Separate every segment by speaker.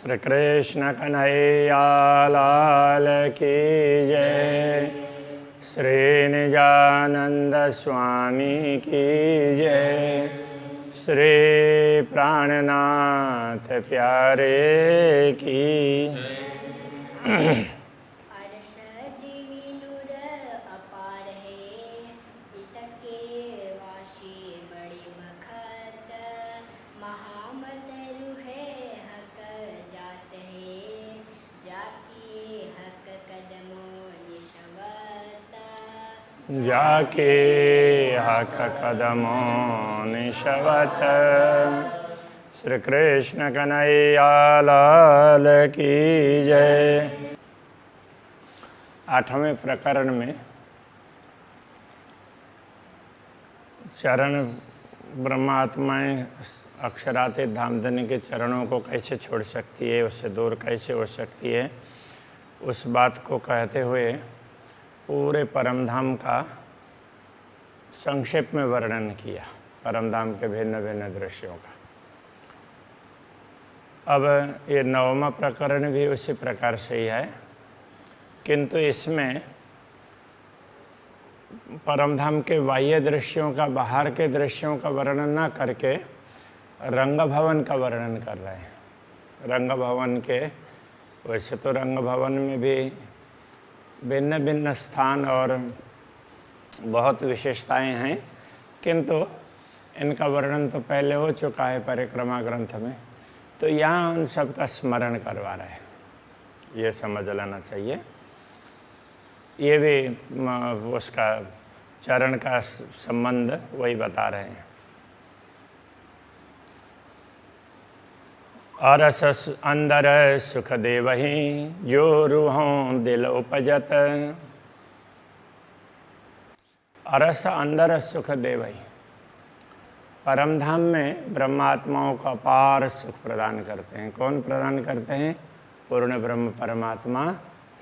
Speaker 1: श्री कृष्ण कन्हैया लाल की जय। श्री निजानंद स्वामी की जय। श्री प्राणनाथ प्यारे की जाके हक कदमों निशवत। श्री कृष्ण कन्हैया लाल की जय। 8वें प्रकरण में चरण ब्रह्मात्माएं अक्षरातीत धामधनी के चरणों को कैसे छोड़ सकती है, उससे दूर कैसे हो सकती है, उस बात को कहते हुए पूरे परमधाम का संक्षेप में वर्णन किया, परमधाम के भिन्न भिन्न दृश्यों का। अब ये 9वां प्रकरण भी उसी प्रकार से ही है, किंतु इसमें परमधाम के बाह्य दृश्यों का, बाहर के दृश्यों का वर्णन न करके रंग भवन का वर्णन कर रहे हैं। रंग भवन के, वैसे तो रंग भवन में भी भिन्न भिन्न स्थान और बहुत विशेषताएं हैं, किंतु इनका वर्णन तो पहले हो चुका है परिक्रमा ग्रंथ में, तो यहाँ उन सब का स्मरण करवा रहे हैं, ये समझ लेना चाहिए। ये भी उसका चरण का संबंध वही बता रहे हैं। अरस अंदर सुख देवही जो रूहों दिल उपजत। अरस अंदर सुख देवही, परमधाम में ब्रह्मात्माओं को अपार सुख प्रदान करते हैं। कौन प्रदान करते हैं? पूर्ण ब्रह्म परमात्मा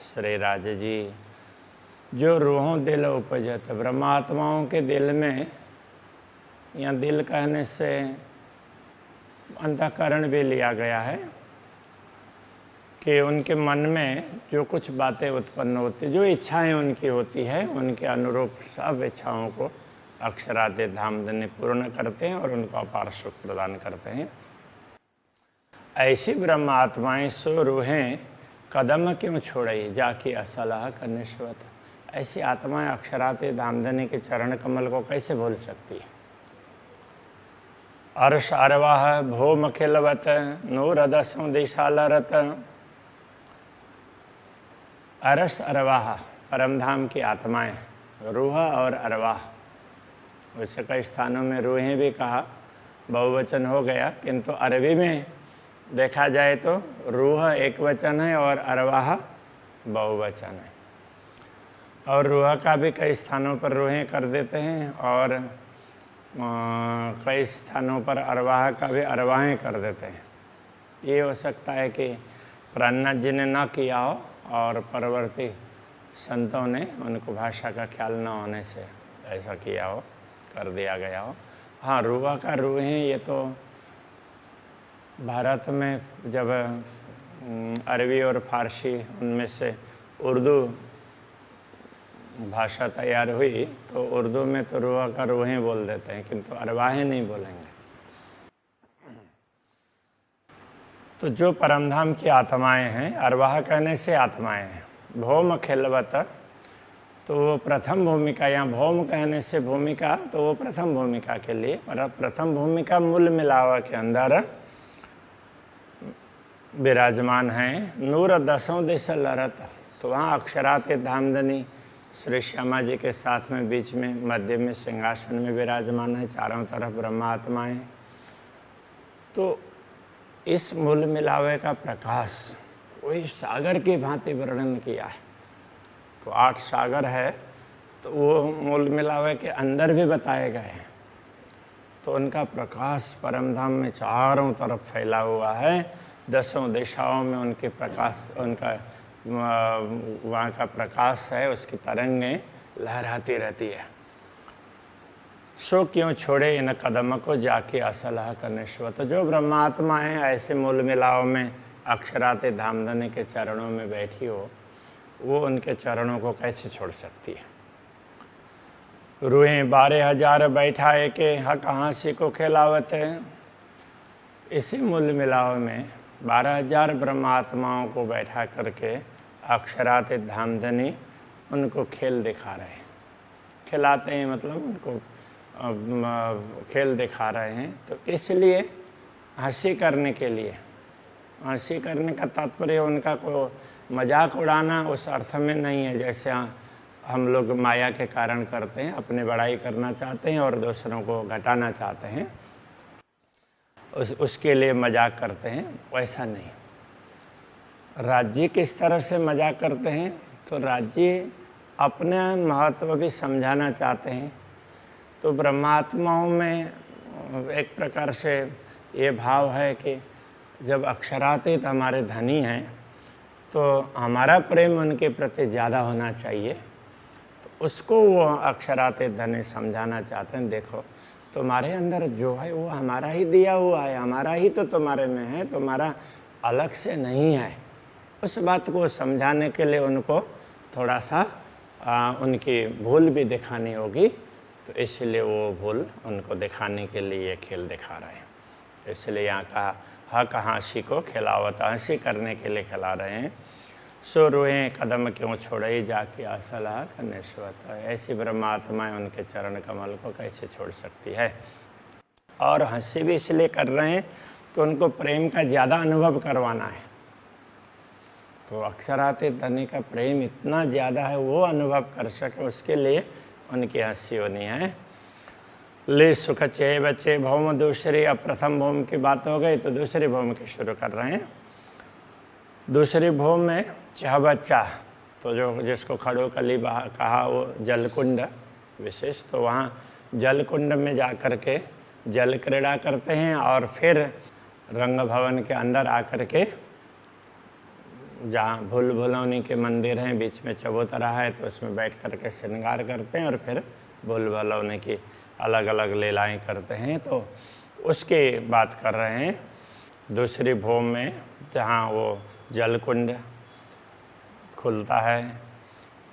Speaker 1: श्री राज जी। जो रूहों दिल उपजत, ब्रह्मात्माओं के दिल में, या दिल कहने से अंतःकरण भी लिया गया है, कि उनके मन में जो कुछ बातें उत्पन्न होती, जो इच्छाएं उनकी होती है, उनके अनुरूप सब इच्छाओं को अक्षरातीत धामधनी पूर्ण करते हैं और उनको अपार सुख प्रदान करते हैं। ऐसी ब्रह्म आत्माएं सो रूहें कदम क्यों छोड़ई जाके असलाह कनिष्वत। ऐसी आत्माएं अक्षरातीत धामधनी के चरण कमल को कैसे भूल सकती है? अर्श अरवाह भूम खिलवत नूर दसों दिशालरत। अरस अरवाह परमधाम की आत्माएं, रूह और अरवाह, वैसे कई स्थानों में रूहें भी कहा, बहुवचन हो गया, किंतु अरबी में देखा जाए तो रूह एक वचन है और अरवाह बहुवचन है। और रूह का भी कई स्थानों पर रूहें कर देते हैं और कई स्थानों पर अरवाह का भी अरवाहें कर देते हैं। ये हो सकता है कि प्राणनाथ जी ने ना किया हो और परवर्ती संतों ने उनको भाषा का ख्याल न होने से ऐसा किया हो, कर दिया गया हो। हाँ, रूह का रूहें, ये तो भारत में जब अरबी और फारसी उनमें से उर्दू भाषा तैयार हुई तो उर्दू में तो रूह का रूहें बोल देते हैं, किंतु अरवाहें नहीं बोलेंगे। तो जो परमधाम की आत्माएं हैं, अरवाह कहने से आत्माएं हैं। भौम खिलवत, तो वो प्रथम भूमिका, यहाँ भौम कहने से भूमिका, तो वो प्रथम भूमिका के लिए, पर प्रथम भूमिका मूल मिलावा के अंदर विराजमान है। नूर दसों दिशा लरत, तो वहाँ अक्षरातीत धामधनी श्री श्यामा जी के साथ में, बीच में, मध्य में सिंहासन में विराजमान है, चारों तरफ ब्रह्मात्माएं। तो इस मूल मिलावे का प्रकाश कोई सागर की भांति वर्णन किया है। तो 8 सागर है, तो वो मूल मिलावे के अंदर भी बताए गए हैं। तो उनका प्रकाश परमधाम में चारों तरफ फैला हुआ है, 10 दिशाओं में उनके प्रकाश, उनका वहाँ का प्रकाश है, उसकी तरंगें लहराती रहती है। सो क्यों छोड़े इन कदम को जाके असलाह कनिष्वत। जो ब्रह्मात्मा है ऐसे मूल मिलाव में अक्षराते धामधनी के चरणों में बैठी हो, वो उनके चरणों को कैसे छोड़ सकती है। रूहें 12,000 बैठाए के हक हाँसी को खिलावत है। इसी मूल मिलाव में 12,000 ब्रह्मात्माओं को बैठा करके अक्षराते धामधनी उनको खेल दिखा रहे हैं। खिलाते हैं मतलब उनको खेल दिखा रहे हैं। तो इसलिए हंसी करने के लिए, हंसी करने का तात्पर्य उनका को मजाक उड़ाना उस अर्थ में नहीं है जैसे हम लोग माया के कारण करते हैं, अपने बड़ाई करना चाहते हैं और दूसरों को घटाना चाहते हैं, उसके लिए मजाक करते हैं, वैसा नहीं। राज्य किस तरह से मजाक करते हैं, तो राज्य अपने महत्व भी समझाना चाहते हैं। तो ब्रह्मात्माओं में एक प्रकार से ये भाव है कि जब अक्षरातीत हमारे धनी हैं तो हमारा प्रेम उनके प्रति ज़्यादा होना चाहिए। तो उसको वो अक्षरातीत धनी समझाना चाहते हैं, देखो तुम्हारे अंदर जो है वो हमारा ही दिया हुआ है, हमारा ही तो तुम्हारे में है, तुम्हारा अलग से नहीं है। उस बात को समझाने के लिए उनको थोड़ा सा उनकी भूल भी दिखानी होगी। तो इसलिए वो भूल उनको दिखाने के लिए ये खेल दिखा रहे हैं। इसलिए यहाँ का हक हाँसी को खिलावत, हंसी करने के लिए खिला रहे हैं। सो रूहें कदम क्यों छोड़े जाके असला कनेश्वत। ऐसी ब्रह्मात्माएं उनके चरण कमल को कैसे छोड़ सकती है। और हंसी भी इसलिए कर रहे हैं कि उनको प्रेम का ज़्यादा अनुभव करवाना है। तो अक्षरातीत धनी का प्रेम इतना ज़्यादा है, वो अनुभव कर सके, उसके लिए उनकी हंसी होनी है। ले सुख चे बच्चे भौम दूसरी, अब प्रथम भौम की बात हो गई तो दूसरी भौम की शुरू कर रहे हैं। दूसरी भौम में चह बच्चा, तो जो जिसको खड़ो कली कहा वो जलकुंड विशेष, तो वहाँ जलकुंड में जा कर के जल क्रीड़ा करते हैं और फिर रंग भवन के अंदर आकर के जहाँ भूल भुलौनी के मंदिर हैं, बीच में चबूतरा है, तो उसमें बैठ कर के श्रृंगार करते हैं और फिर भूल भुलौनी की अलग अलग लीलाएं करते हैं। तो उसकी बात कर रहे हैं दूसरी भौम में, जहाँ वो जलकुंड खुलता है।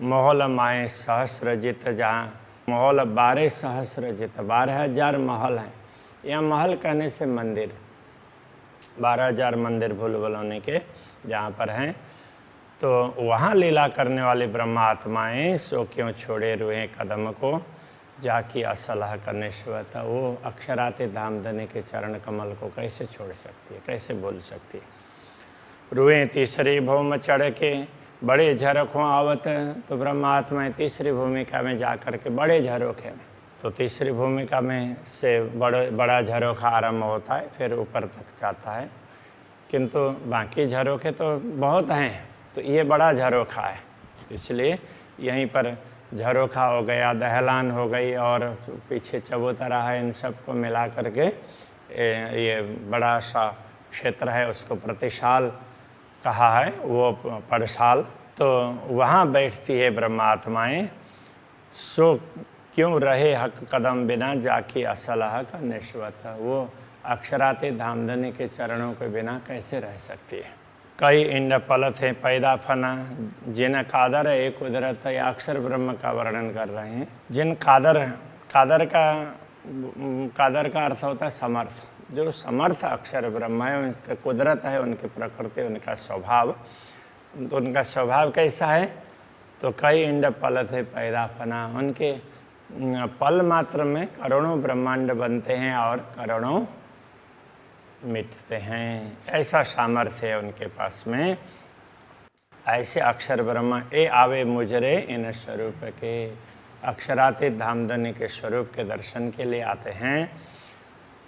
Speaker 1: महल माए सहस्रजित, जहाँ महल 12 सहस्रजित, 12,000 महल हैं। यहाँ महल कहने से मंदिर, 12,000 मंदिर भूल भुलौनी के जहाँ पर हैं। तो वहाँ लीला करने वाली ब्रह्मात्माएं सो क्यों छोड़े रुए कदम को, जाकी असलाह करने शिवता। वो अक्षराते धामधनी के चरण कमल को कैसे छोड़ सकती है, कैसे बोल सकती है। रुए तीसरी भूमि चढ़ के बड़े झरोखों आवत, तो ब्रह्मात्माएं तीसरी भूमिका में जा कर के बड़े झरोखे में, तो तीसरी भूमिका में से बड़ा झरोखा आरंभ होता है, फिर ऊपर तक जाता है। किंतु बाकी झरोखे तो बहुत हैं, तो ये बड़ा झरोखा है, इसलिए यहीं पर झरोखा हो गया, दहलान हो गई और पीछे चबूतरा है, इन सब को मिला करके ये बड़ा सा क्षेत्र है, उसको प्रतिशाल कहा है, वो पड़शाल। तो वहाँ बैठती है ब्रह्मात्माएं। सो क्यों रहे हक कदम बिना, जाकी असलाह का निश्वत। वो अक्षराते धामधनी के चरणों के बिना कैसे रह सकती है। कई इंड पलत है पैदा फना, जिन कादर एक कुदरत है। अक्षर ब्रह्म का वर्णन कर रहे हैं। जिन कादर का अर्थ होता है समर्थ। जो समर्थ अक्षर ब्रह्म है, उनका कुदरत है, उनकी प्रकृति, उनका स्वभाव। तो उनका स्वभाव कैसा है, तो कई इंड पलत है पैदा फना, उनके पल मात्र में करोड़ों ब्रह्मांड बनते हैं और करोड़ों मिटते हैं। ऐसा सामर्थ्य है उनके पास में। ऐसे अक्षर ब्रह्म ए आवे मुजरे इन स्वरूप के, अक्षरातीत धामधनी के स्वरूप के दर्शन के लिए आते हैं।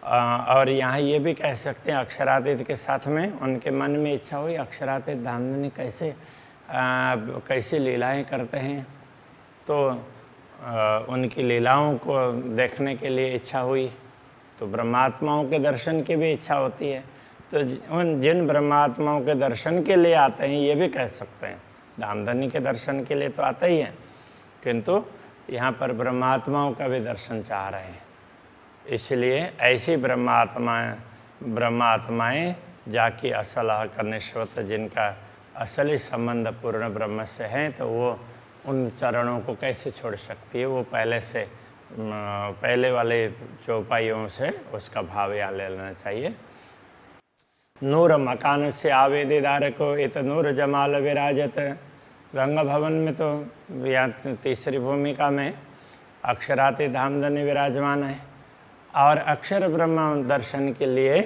Speaker 1: और यहाँ ये भी कह सकते हैं अक्षरातीत के साथ में उनके मन में इच्छा हुई अक्षरातीत धामधनी कैसे लीलाएं करते हैं, तो उनकी लीलाओं को देखने के लिए इच्छा हुई। तो ब्रह्मात्माओं के दर्शन की भी इच्छा होती है। तो उन जिन ब्रह्मात्माओं के दर्शन के लिए आते हैं, ये भी कह सकते हैं धामधनी के दर्शन के लिए तो आते ही हैं, किंतु यहाँ पर ब्रह्मात्माओं का भी दर्शन चाह रहे हैं। इसलिए ऐसी ब्रह्मात्माएं जाके असलह का निश्वत, जिनका असली संबंध पूर्ण ब्रह्म से है, तो वो उन चरणों को कैसे छोड़ सकती है। वो पहले वाले चौपाइयों से उसका भाव यहाँ ले लेना चाहिए। नूर मकान से आवेदीदार को इत नूर जमाल विराजत। रंग भवन में तो या तीसरी भूमिका में अक्षराति धामधनी विराजमान है, और अक्षर ब्रह्म दर्शन के लिए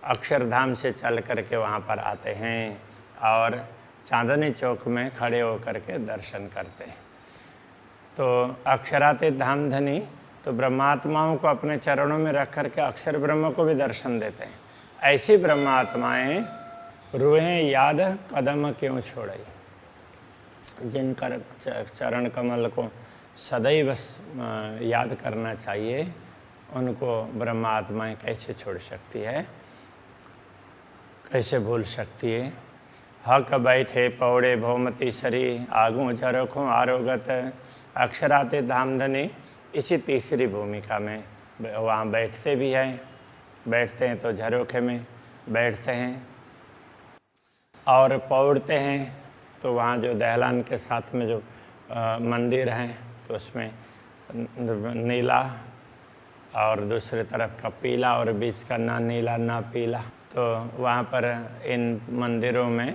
Speaker 1: अक्षरधाम से चल करके वहाँ पर आते हैं और चांदनी चौक में खड़े होकर के दर्शन करते हैं। तो अक्षराति धामधनी तो ब्रह्मात्माओं को अपने चरणों में रख करके अक्षर ब्रह्म को भी दर्शन देते हैं। ऐसी ब्रह्मात्माएं रूहें याद कदम क्यों छोड़ई, जिनका चरण कमल को सदैव याद करना चाहिए, उनको ब्रह्मात्माएं कैसे छोड़ सकती है, कैसे भूल सकती है। हक बैठे पौड़े भौमती सरी, आगू झरोखों आरोगत। अक्षराते धामधनी इसी तीसरी भूमिका में वहाँ बैठते भी हैं, बैठते हैं तो झरोखे में बैठते हैं और पौड़ते हैं। तो वहाँ जो दहलान के साथ में जो मंदिर हैं, तो उसमें नीला और दूसरी तरफ का पीला और बीच का ना नीला ना पीला। तो वहाँ पर इन मंदिरों में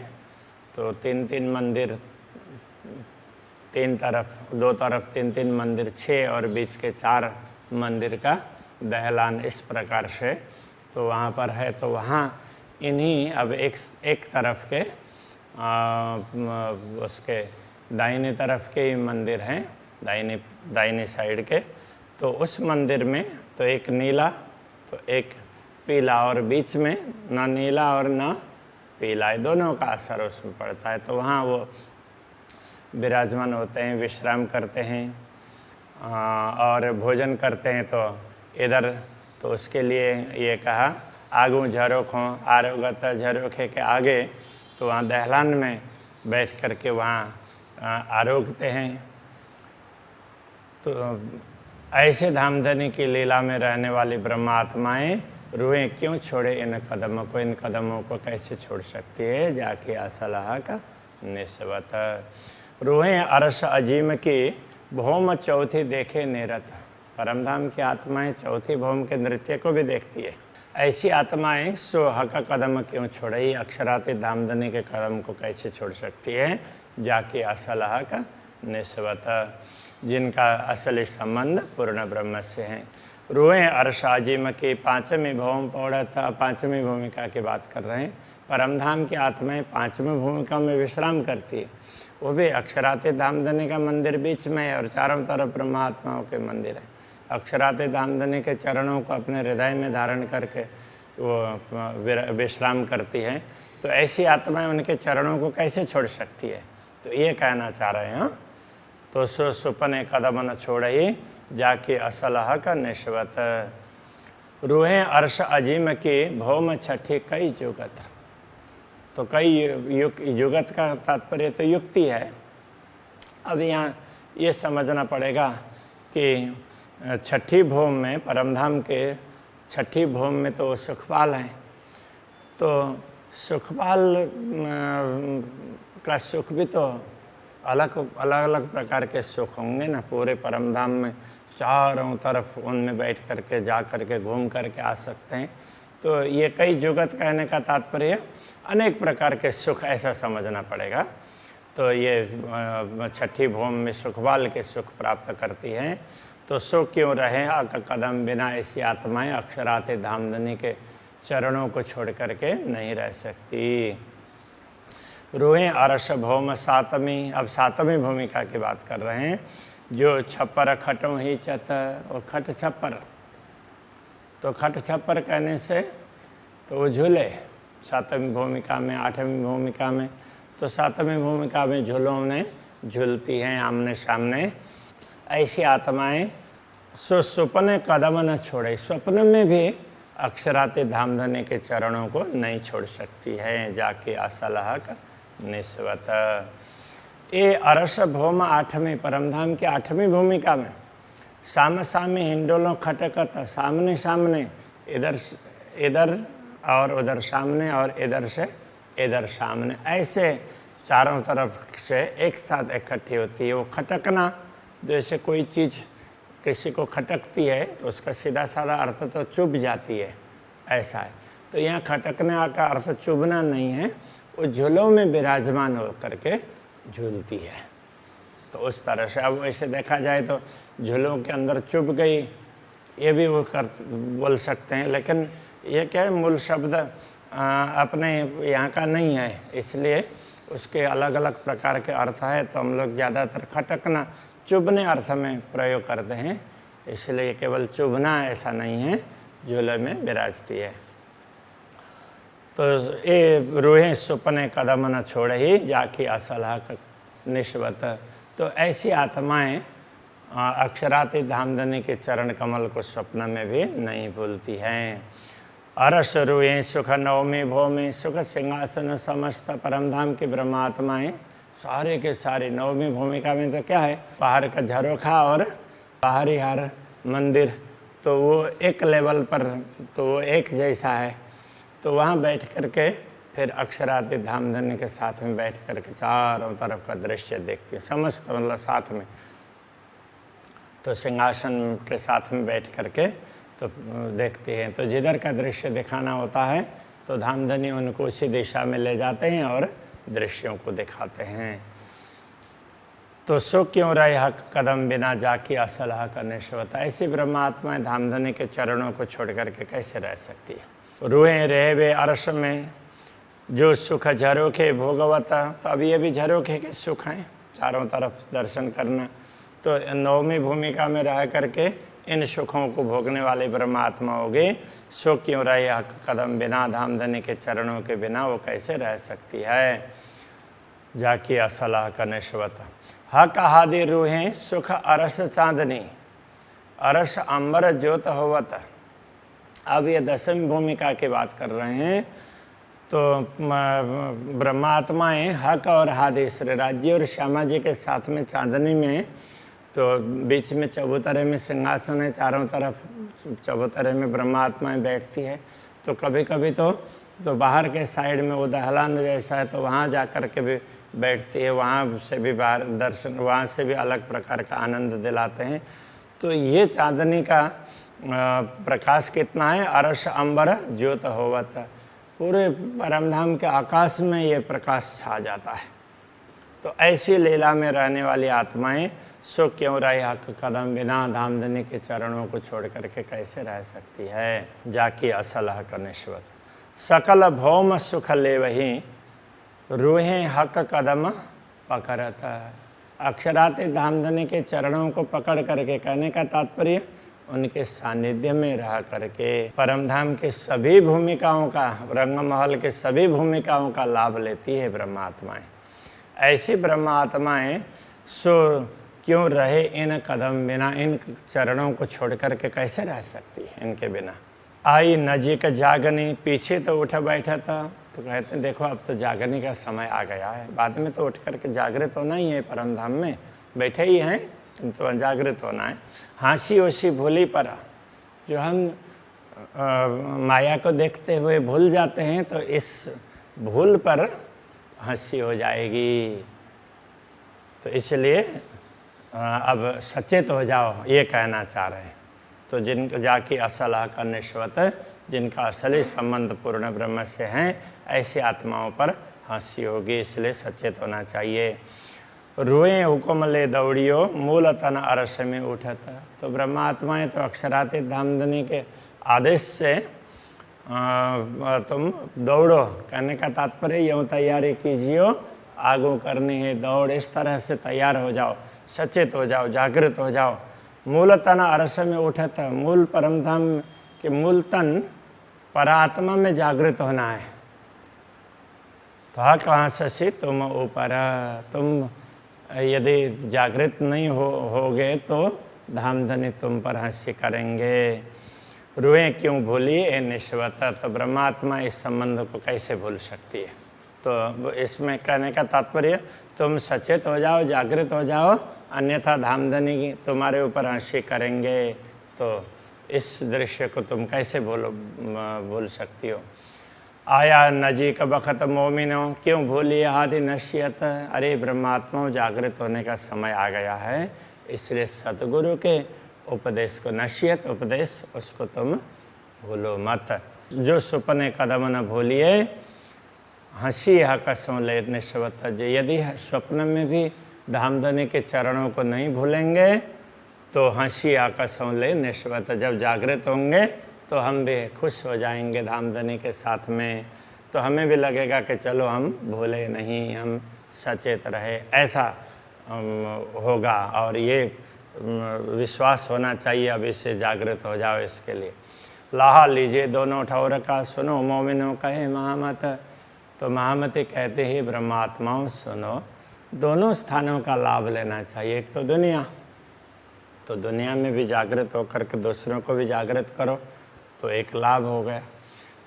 Speaker 1: तो तीन मंदिर, दो तरफ तीन मंदिर, 6 और बीच के 4 मंदिर का दहलान इस प्रकार से तो वहाँ पर है। तो वहाँ इन्हीं अब एक तरफ के उसके दाहिने तरफ के ही मंदिर हैं, दाहिने साइड के। तो उस मंदिर में तो एक नीला तो एक पीला, और बीच में ना नीला और ना पीला, दोनों का असर उसमें पड़ता है। तो वहाँ वो विराजमान होते हैं, विश्राम करते हैं और भोजन करते हैं। तो इधर तो उसके लिए ये कहा आगू झरोखों आरोगत, झरोखे के आगे तो वहाँ दहलान में बैठ कर के वहाँ आरोगते हैं। तो ऐसे धामधनी की लीला में रहने वाली ब्रह्मात्माएं रूहें क्यों छोड़े इन कदमों को, इन कदमों को कैसे छोड़ सकती है, जाके असलह का निस्बत। रूहें अरश अजीम की भौम चौथी देखे निरत। परमधाम की आत्माएं चौथी भौम के नृत्य को भी देखती है। ऐसी आत्माएं सोह का कदम क्यों छोड़ई, अक्षराति धामधनी के कदम को कैसे छोड़ सकती है, जाके असलह का निस्बत, जिनका असली संबंध पूर्ण ब्रह्म से है। रूहें अर्श अजीम की 5वीं भौम पौड़ा था, 5वीं भूमिका की बात कर रहे हैं। परमधाम की आत्माएं 5वीं भूमिका में विश्राम करती है। वो भी अक्षराति धामधनी का मंदिर बीच में है और चारों तरफ ब्रह्मात्माओं के मंदिर है। अक्षराति धामधनी के चरणों को अपने हृदय में धारण करके वो विश्राम करती है। तो ऐसी आत्माएं उनके चरणों को कैसे छोड़ सकती है, तो ये कहना चाह रहे हैं। तो सुपने कदम न छोड़ई, जाके असलह का निस्बत। रूहें अर्श अजीम की भौम छठी कई जुगत। तो कई युगत का तात्पर्य तो युक्ति है। अब यहाँ ये समझना पड़ेगा कि छठी भौम में, परमधाम के छठी भौम में तो सुखपाल हैं। तो सुखपाल का सुख भी तो अलग अलग प्रकार के सुख होंगे ना। पूरे परमधाम में चारों तरफ उनमें बैठ करके जा करके घूम करके आ सकते हैं। तो ये कई जुगत कहने का तात्पर्य अनेक प्रकार के सुख, ऐसा समझना पड़ेगा। तो ये छठी भौम में सुखपाल के सुख प्राप्त करती हैं। तो सुख क्यों रहे कदम बिना ऐसी आत्माएं अक्षराति धामधनी के चरणों को छोड़ करके नहीं रह सकती। रूहें अरश भौम 7वीं, अब 7वीं भूमिका की बात कर रहे हैं। जो छप्पर खटों ही चत, और खट छप्पर, तो खट छप्पर कहने से तो वो झूले 7वीं भूमिका में, 8वीं भूमिका में। तो 7वीं भूमिका में झूलों में झूलती हैं आमने सामने। ऐसी आत्माएं सुपने कदम न छोड़े, स्वप्न में भी अक्षराति धामधनी के चरणों को नहीं छोड़ सकती है, जाके असलह का निस्बत। ये अरस भौम 8वीं, परमधाम की 8वीं भूमिका में साम सामी हिंडोलों खटकत, सामने सामने इधर और उधर सामने और इधर से इधर सामने, ऐसे चारों तरफ से एक साथ इकट्ठी होती है। वो खटकना, जैसे कोई चीज़ किसी को खटकती है तो उसका सीधा साधा अर्थ तो चुभ जाती है, ऐसा है। तो यहाँ खटकने का अर्थ चुभना नहीं है, वो झूलों में विराजमान होकर के झूलती है। तो उस तरह से अब वैसे देखा जाए तो झूलों के अंदर चुभ गई, ये भी वो बोल सकते हैं, लेकिन ये क्या है, मूल शब्द अपने यहाँ का नहीं है, इसलिए उसके अलग अलग प्रकार के अर्थ है। तो हम लोग ज़्यादातर खटकना, चुभने अर्थ में प्रयोग करते हैं, इसलिए केवल चुभना ऐसा नहीं है, झूले में विराजती है। तो ये रूहें सुपने कदम न छोड़े ही जाकी असलहा निस्बत। तो ऐसी आत्माएं अक्षराती धामधनी के चरण कमल को स्वप्न में भी नहीं भूलती हैं। अरस रूहें सुख नवमी भौमी सुख सिंहासन समस्त परमधाम की ब्रह्मात्माएं सारे के सारे नवमी भूमिका में तो क्या है, पहाड़ का झरोखा और बाहरी हार मंदिर, तो वो एक लेवल पर, तो वो एक जैसा है। तो वहाँ बैठ करके फिर अक्षराती धामधनी के साथ में बैठ करके चारों तरफ का दृश्य देखते हैं, समस्त मतलब साथ में। तो सिंहासन के साथ में बैठ करके तो देखते हैं। तो जिधर का दृश्य दिखाना होता है तो धामधनी उनको उसी दिशा में ले जाते हैं और दृश्यों को दिखाते हैं। तो सो क्यों रहे हक कदम बिना जाकी असलहा करने से बता। ऐसी ब्रह्मात्माएं धामधनी के चरणों को छोड़ करके कैसे रह सकती है। रूहें रहे वे अर्श में जो सुख झरोखे भोगवता। तो अब ये भी झरोखे के सुख हैं, चारों तरफ दर्शन करना। तो नवमी भूमिका में रह करके इन सुखों को भोगने वाले ब्रह्मात्मा हो गए। सो क्यों रहे हक कदम बिना धामधनी के चरणों के बिना वो कैसे रह सकती है। जाकी असलाह का निस्बत हक हादि रूहें सुख अरस चांदनी अरस अंबर ज्योत होवत। अब ये दसवीं भूमिका की बात कर रहे हैं। तो ब्रह्मात्माएं हक और हादि श्री राज्य और श्यामा जी के साथ में चांदनी में, तो बीच में चबूतरे में सिंहासन है, चारों तरफ चबूतरे में ब्रह्मात्माएं बैठती है। तो कभी कभी तो बाहर के साइड में वो दहलान जैसा है, तो वहाँ जा कर के भी बैठती है, वहाँ से भी बाहर दर्शन, वहाँ से भी अलग प्रकार का आनंद दिलाते हैं। तो ये चांदनी का प्रकाश कितना है, अरश अंबर ज्योत होवत, पूरे परमधाम के आकाश में ये प्रकाश छा जाता है। तो ऐसी लीला में रहने वाली आत्माएं सो क्यों रहे हक कदम बिना धामधनी के चरणों को छोड़ करके कैसे रह सकती है। जाकी असलह का निस्बत सकल भौम सुख ले वही रूहें हक कदम पकड़ता। अक्षराती धामधनी के चरणों को पकड़ करके, कहने का तात्पर्य उनके सानिध्य में रह करके परमधाम के सभी भूमिकाओं का, रंगमहल के सभी भूमिकाओं का लाभ लेती है ब्रह्मात्माएं। ऐसी ब्रह्मात्माएं सो क्यों रहे इन कदम बिना, इन चरणों को छोड़ करके कैसे रह सकती है इनके बिना। आई नजीक जागनी, पीछे तो उठ बैठा था, तो कहते हैं देखो अब तो जागने का समय आ गया है। बाद में तो उठ करके जागृत होना ही है, परमधाम में बैठे ही हैं, तो जागृत होना है। हाँसी ओसी भूली पर, जो हम माया को देखते हुए भूल जाते हैं, तो इस भूल पर हंसी हो जाएगी। तो इसलिए अब सचेत हो जाओ, ये कहना चाह रहे हैं। तो जिनको जाकी असलह का निस्बत, जिनका असली संबंध पूर्ण ब्रह्म से हैं, ऐसी आत्माओं पर हंसी होगी, इसलिए सचेत होना चाहिए। रूएं हुक्म ले दौड़ियो मूल तन अरस में उठता। तो ब्रह्मात्माएं तो अक्षराती धामधनी के आदेश से तुम दौड़ो, कहने का तात्पर्य यूँ तैयारी कीजिए, आगू करनी है दौड़, इस तरह से तैयार हो जाओ, सचेत हो जाओ, जागृत हो जाओ। मूल तन अरस में उठता, मूल परमधाम के मूल तन परात्मा में जागृत होना है। तो हाँ कहाँ शशि तुम ऊपर, तुम यदि जागृत नहीं होगे तो धामधनी तुम पर हंसी करेंगे। रूहें क्यों भूली ए निस्बत। तो ब्रह्मात्मा इस संबंध को कैसे भूल सकती है। तो इसमें कहने का तात्पर्य तुम सचेत हो जाओ, जागृत हो जाओ, अन्यथा धामधनी तुम्हारे ऊपर हंसी करेंगे। तो इस दृश्य को तुम कैसे भूल सकती हो। आया नजीक बखत मोमिनो, क्यों भूली आदि नश्यत। अरे ब्रह्मात्माओं, जागृत होने का समय आ गया है, इसलिए सतगुरु के उपदेश को, नश्यत उपदेश, उसको तुम भूलो मत। जो सुपने कदम न भूलिए, हंसी हकसों ले निश्वत। यदि स्वप्न में भी धामधनी के चरणों को नहीं भूलेंगे तो हंसी आकसों ले निश्वत। जब जागृत होंगे तो हम भी खुश हो जाएंगे धामधनी के साथ में, तो हमें भी लगेगा कि चलो हम भूले नहीं, हम सचेत रहे, ऐसा होगा। और ये विश्वास होना चाहिए, अब इससे जागृत हो जाओ। इसके लिए लाहा लीजिए दोनों ठौर का, सुनो मोमिनो कहे महामत। तो महामती कहते ही ब्रह्मात्माओं सुनो, दोनों स्थानों का लाभ लेना चाहिए। एक तो दुनिया, तो दुनिया में भी जागृत होकर के दूसरों को भी जागृत करो, तो एक लाभ हो गया।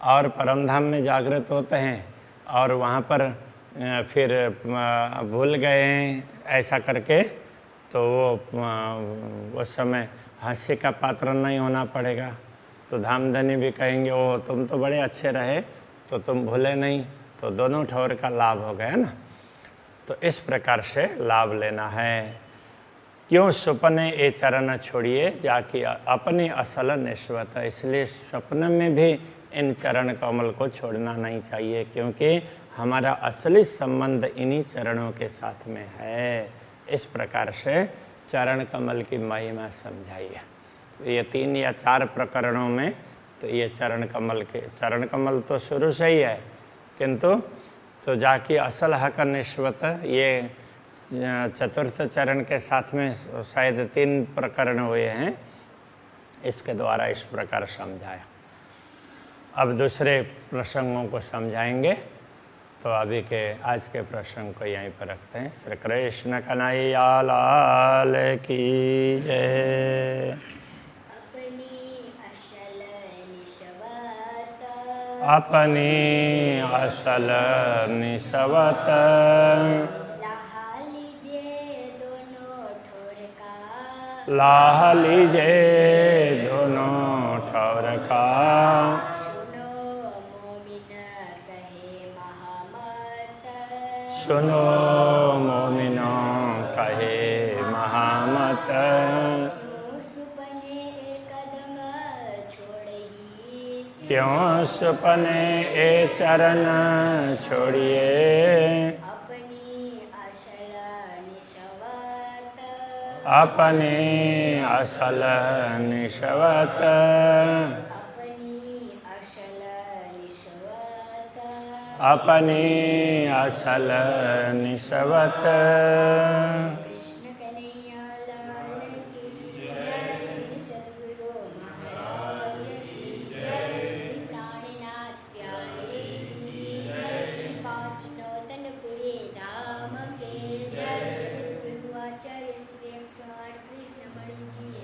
Speaker 1: और परमधाम में जागृत होते हैं और वहाँ पर फिर भूल गए हैं ऐसा करके, तो वो उस समय हास्य का पात्र नहीं होना पड़ेगा। तो धामधनी भी कहेंगे ओ तुम तो बड़े अच्छे रहे, तो तुम भूले नहीं, तो दोनों ठौर का लाभ हो गया ना। तो इस प्रकार से लाभ लेना है। क्यों सुपने ए चरण छोड़िए, जाकि अपनी असल निश्वत। इसलिए स्वप्न में भी इन चरण कमल को छोड़ना नहीं चाहिए, क्योंकि हमारा असली संबंध इन्हीं चरणों के साथ में है। इस प्रकार से चरण कमल की महिमा समझाइए। तो ये 3 या 4 प्रकरणों में तो ये चरण कमल तो शुरू से ही है, किंतु तो जाकि असल हक निश्वत, ये चतुर्थ चरण के साथ में शायद 3 प्रकरण हुए हैं, इसके द्वारा इस प्रकार समझाया। अब दूसरे प्रसंगों को समझाएंगे, तो अभी के आज के प्रसंग को यहीं पर रखते हैं। श्री कृष्ण कन्हैया लाल की जय। अपनी असल निस्वत, लाह लीजे दोनों ठौर का। सुनो मोमिनो कहे महामत। क्यों सुपने ए चरण छोड़िए, अपने असल निश्वत। अपनी असल निस्वत।
Speaker 2: कृष्ण कन्हैया लाल की जय, श्री सद्गुरु महाराज की जय, श्री प्राणनाथ प्यारे की जय, श्री पांचनौतनपुरी धाम के जय, जगत गुरु आचार्य श्री 108 कृष्ण मणि जी